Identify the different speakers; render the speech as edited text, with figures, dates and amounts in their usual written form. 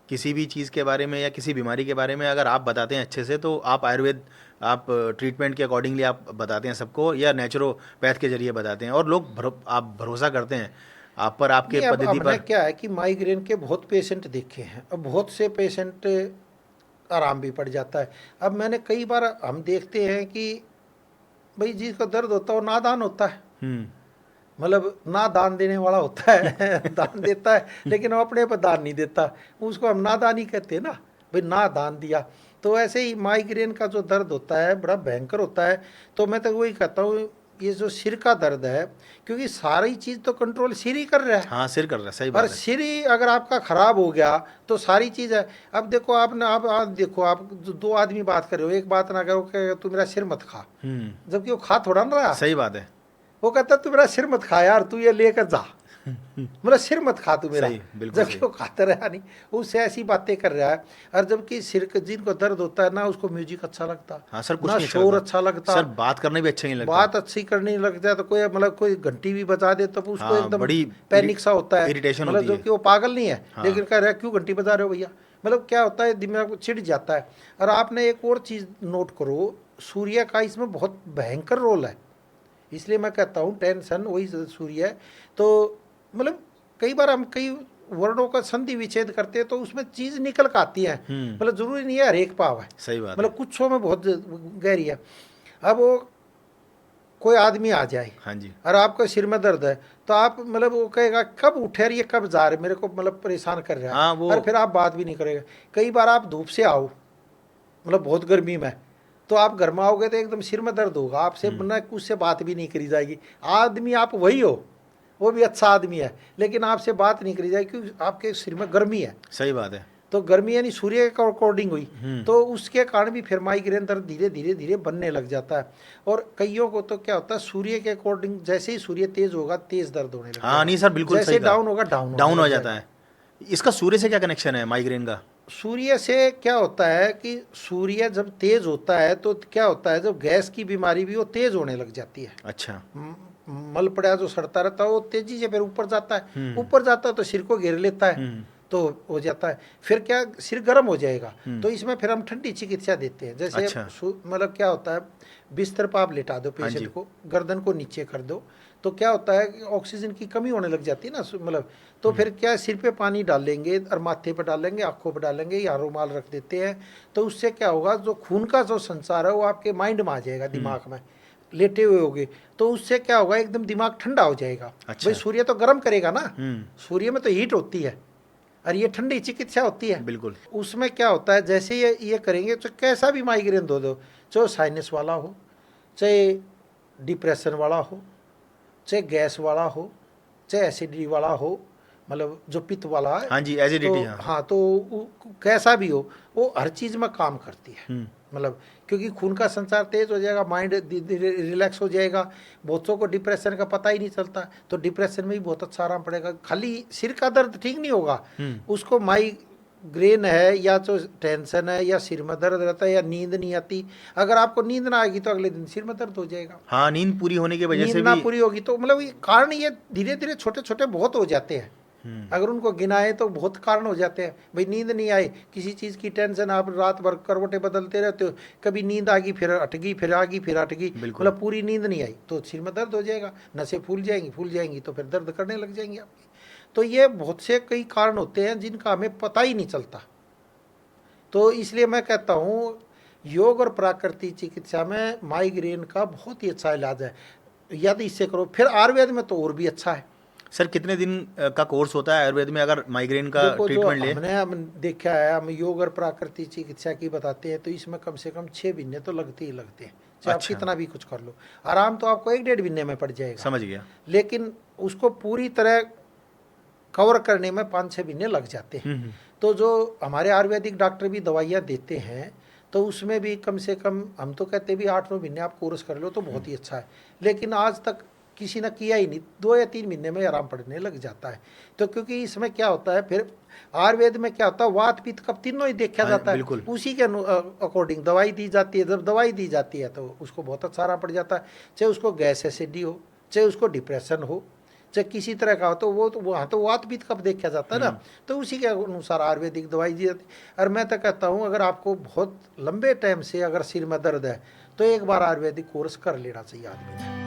Speaker 1: किसी भी चीज़ के बारे में या किसी बीमारी के बारे में अगर आप बताते हैं अच्छे से, तो आप आयुर्वेद, आप ट्रीटमेंट के अकॉर्डिंगली आप बताते हैं सबको, या नेचुरोपैथ के जरिए बताते हैं और लोग आप भरोसा करते हैं आप पर, आपके
Speaker 2: नहीं, अब
Speaker 1: पद्धति
Speaker 2: हमने
Speaker 1: पर?
Speaker 2: क्या है कि माइग्रेन के बहुत पेशेंट देखे हैं, अब बहुत से पेशेंट आराम भी पड़ जाता है। अब मैंने कई बार हम देखते हैं कि भाई जिसको दर्द होता है वो नादान होता है,
Speaker 1: हम्म।
Speaker 2: मतलब ना दान देने वाला होता है दान देता है लेकिन वो अपने पर दान नहीं देता, उसको हम नादान ही कहते हैं ना, भाई ना दान दिया। तो ऐसे ही माइग्रेन का जो दर्द होता है बड़ा भयंकर होता है। तो मैं तो वही कहता हूँ, ये जो सिर का दर्द है, क्योंकि सारी चीज़ तो कंट्रोल सिर ही कर रहा है,
Speaker 1: हाँ, सिर कर रहा है, सही
Speaker 2: और
Speaker 1: बात है।
Speaker 2: सिर ही अगर आपका खराब हो गया तो सारी चीज़ है। अब देखो आपने आप देखो, आप दो आदमी बात कर रहे हो, एक बात ना करो कि तू मेरा सिर मत खा,
Speaker 1: हम्म।
Speaker 2: जबकि वो खा थोड़ा ना रहा,
Speaker 1: सही बात है।
Speaker 2: वो कहता तू मेरा सिर मत खा यार, तू ये लेकर जा, मेरा सिर मत खा तू मेरा,
Speaker 1: सही, बिल्कुल
Speaker 2: जबकि
Speaker 1: सही।
Speaker 2: वो खाता रहा नहीं, उससे ऐसी बातें कर रहा है। और जबकि सिर का जिनको दर्द होता है ना, उसको म्यूजिक अच्छा लगता,
Speaker 1: हाँ सर, कुछ
Speaker 2: ना
Speaker 1: नहीं अच्छा
Speaker 2: शोर
Speaker 1: लगता।
Speaker 2: अच्छा लगता,
Speaker 1: सर, बात करने भी अच्छा नहीं लगता।
Speaker 2: बात अच्छी करने लगता है तो कोई मतलब कोई घंटी भी बजा दे तो उसको
Speaker 1: हाँ,
Speaker 2: एकदम
Speaker 1: बड़ी
Speaker 2: पैनिक सा होता है।
Speaker 1: इरिटेशन
Speaker 2: मतलब
Speaker 1: होती
Speaker 2: जो
Speaker 1: है।
Speaker 2: कि वो पागल नहीं है,
Speaker 1: हाँ।
Speaker 2: लेकिन कह रहा है क्यों घंटी बजा रहे हो भैया, मतलब क्या होता है दिमाग को चिढ़ जाता है। और आपने एक और चीज़ नोट करो, सूर्य का इसमें बहुत भयंकर रोल है, इसलिए मैं कहता हूँ टेंशन वही सूर्य है। तो मतलब कई बार हम कई वर्णों का संधि विच्छेद करते हैं तो उसमें चीज़ निकल कर आती है,
Speaker 1: हम्म।
Speaker 2: मतलब ज़रूरी नहीं है हर एक पाव है,
Speaker 1: सही बात है।
Speaker 2: मतलब कुछों में बहुत गहरी है। अब वो कोई आदमी आ जाए
Speaker 1: हाँ जी।
Speaker 2: और आपको सिर में दर्द है, तो आप मतलब वो कहेगा कब उठे और ये कब जा रहे, मेरे को मतलब परेशान कर रहा है,
Speaker 1: हाँ, वो।
Speaker 2: और फिर आप बात भी नहीं करेगा। कई बार आप धूप से आओ, मतलब बहुत गर्मी में, तो आप घर में आओगे तो एकदम सिर में दर्द होगा, आपसे
Speaker 1: हम्म।
Speaker 2: ना उससे बात भी नहीं करी जाएगी। आदमी आप वही हो, वो भी अच्छा आदमी है, लेकिन आपसे बात नहीं करी जाएगी क्योंकि आपके सिर में गर्मी है।
Speaker 1: सही बात है।
Speaker 2: तो गर्मी यानी सूर्य के अकॉर्डिंग हुई,
Speaker 1: हम्म।
Speaker 2: तो उसके कारण भी फिर माइग्रेन दर्द धीरे धीरे धीरे बनने लग जाता है। और कईयों को तो क्या होता है, सूर्य के अकॉर्डिंग जैसे ही सूर्य तेज होगा तेज दर्द होने लग
Speaker 1: हाँ,
Speaker 2: जाएगा,
Speaker 1: नहीं सर, बिल्कुल सही
Speaker 2: जैसे
Speaker 1: कहा।
Speaker 2: डाउन होगा डाउन होने
Speaker 1: डाउन हो
Speaker 2: लग
Speaker 1: जाता
Speaker 2: जाएगा।
Speaker 1: है। इसका सूर्य से क्या कनेक्शन है माइग्रेन का?
Speaker 2: सूर्य से क्या होता है कि सूर्य जब तेज होता है तो क्या होता है, जब गैस की बीमारी भी वो तेज होने लग जाती है।
Speaker 1: अच्छा।
Speaker 2: म- मल पड़ा जो सड़ता रहता है वो तेजी से फिर ऊपर जाता है,
Speaker 1: हम्म।
Speaker 2: ऊपर जाता है तो सिर को घेर लेता है,
Speaker 1: हम्म।
Speaker 2: तो हो जाता है फिर क्या, सिर गर्म हो जाएगा।
Speaker 1: हम्म।
Speaker 2: तो इसमें फिर हम ठंडी चिकित्सा देते हैं, जैसे
Speaker 1: अच्छा।
Speaker 2: मतलब क्या होता है, बिस्तर पर आप लिटा दो
Speaker 1: हाँ
Speaker 2: पेशेंट
Speaker 1: जी।
Speaker 2: को, गर्दन को नीचे कर दो, तो क्या होता है कि ऑक्सीजन की कमी होने लग जाती है ना, मतलब तो
Speaker 1: हम्म।
Speaker 2: फिर क्या है, सिर पे पानी डालेंगे और माथे पे डालेंगे, आंखों पे डालेंगे या रुमाल रख देते हैं, तो उससे क्या होगा, जो खून का जो संचार है वो आपके माइंड में आ जाएगा,
Speaker 1: हम्म।
Speaker 2: दिमाग में लेटे हुए होगे, तो उससे क्या होगा, एकदम दिमाग ठंडा हो जाएगा। भाई
Speaker 1: अच्छा।
Speaker 2: सूर्य तो गर्म करेगा ना,
Speaker 1: हम्म।
Speaker 2: सूर्य में तो हीट होती है और ये ठंडी चिकित्सा होती है।
Speaker 1: बिल्कुल।
Speaker 2: उसमें क्या होता है, जैसे ये करेंगे तो कैसा भी माइग्रेन दो दो, चाहे साइनस वाला हो, चाहे डिप्रेशन वाला हो, चाहे गैस वाला हो, चाहे एसिडिटी वाला हो, मतलब जो पित्त वाला है,
Speaker 1: हाँ जी,
Speaker 2: तो
Speaker 1: एसिडिटी, हाँ।
Speaker 2: हाँ तो कैसा भी हो, वो हर चीज़ में काम करती है,
Speaker 1: हम्म।
Speaker 2: मतलब क्योंकि खून का संचार तेज हो जाएगा, माइंड रिलैक्स हो जाएगा। बहुतों को डिप्रेशन का पता ही नहीं चलता, तो डिप्रेशन में भी बहुत अच्छा आराम पड़ेगा। खाली सिर का दर्द ठीक नहीं होगा,
Speaker 1: हम्म।
Speaker 2: उसको माइग्रेन है या तो टेंशन है या सिर में दर्द रहता है या नींद नहीं आती, अगर आपको नींद ना आएगी तो अगले दिन सिर में दर्द हो जाएगा।
Speaker 1: हाँ, नींद पूरी होने की वजह
Speaker 2: नींद
Speaker 1: से
Speaker 2: ना
Speaker 1: भी।
Speaker 2: पूरी होगी तो मतलब ये कारण, ये धीरे धीरे छोटे छोटे बहुत हो जाते हैं,
Speaker 1: हम्म।
Speaker 2: अगर उनको गिनाए तो बहुत कारण हो जाते हैं। भाई नींद नहीं आई, किसी चीज़ की टेंशन, आप रात भर करवटें बदलते रहते हो, कभी नींद आ गई फिर हट गई, फिर आ गई फिर हट गई,
Speaker 1: बिल्कुल।
Speaker 2: मतलब पूरी नींद नहीं आई तो सिर में दर्द हो जाएगा, नसें फूल जाएंगी तो फिर दर्द करने लग जाएंगी आपकी। तो ये बहुत से कई कारण होते हैं जिनका हमें पता ही नहीं चलता। तो इसलिए मैं कहता हूँ योग और प्राकृतिक चिकित्सा में माइग्रेन का बहुत ही अच्छा इलाज है, यदि इससे करो। फिर आयुर्वेद में तो और भी अच्छा है।
Speaker 1: सर, कितने दिन का कोर्स होता है आयुर्वेद में अगर माइग्रेन का
Speaker 2: देखो जो
Speaker 1: ट्रीटमेंट ले?
Speaker 2: हमने हम देखा है, हम योग और प्राकृतिक चिकित्सा की बताते हैं तो इसमें कम से कम 6 महीने तो लगते ही लगते हैं, चाहे आप
Speaker 1: अच्छा।
Speaker 2: कितना भी कुछ कर लो। आराम तो आपको 1 डेढ़ महीने में पड़ जाएगा,
Speaker 1: समझ गया।
Speaker 2: लेकिन उसको पूरी तरह कवर करने में 5 6 महीने लग जाते हैं।
Speaker 1: हम्म।
Speaker 2: तो जो हमारे आयुर्वेदिक डॉक्टर भी दवाइयाँ देते हैं, तो उसमें भी कम से कम हम तो कहते हैं भी 8 9 महीने आप कोर्स कर लो तो बहुत ही अच्छा है, लेकिन आज तक किसी ने किया ही नहीं, 2 या 3 महीने में आराम पड़ने लग जाता है। तो क्योंकि इसमें क्या होता है, फिर आयुर्वेद में क्या होता है, वात पित्त कफ तीनों ही देखा
Speaker 1: हाँ,
Speaker 2: जाता है,
Speaker 1: बिल्कुल।
Speaker 2: उसी के अकॉर्डिंग दवाई दी जाती है। जब दवाई दी जाती है तो उसको बहुत अच्छा आराम पड़ जाता है, चाहे उसको गैस एसिडिटी हो, चाहे उसको डिप्रेशन हो, चाहे किसी तरह का हो, तो वहाँ तो वात पित्त का देखा जाता है ना, तो उसी के अनुसार आयुर्वेदिक दवाई दी जाती है। और मैं तो कहता हूँ अगर आपको बहुत लंबे टाइम से अगर सिर में दर्द है तो एक बार आयुर्वेदिक कोर्स कर लेना चाहिए आदमी ने।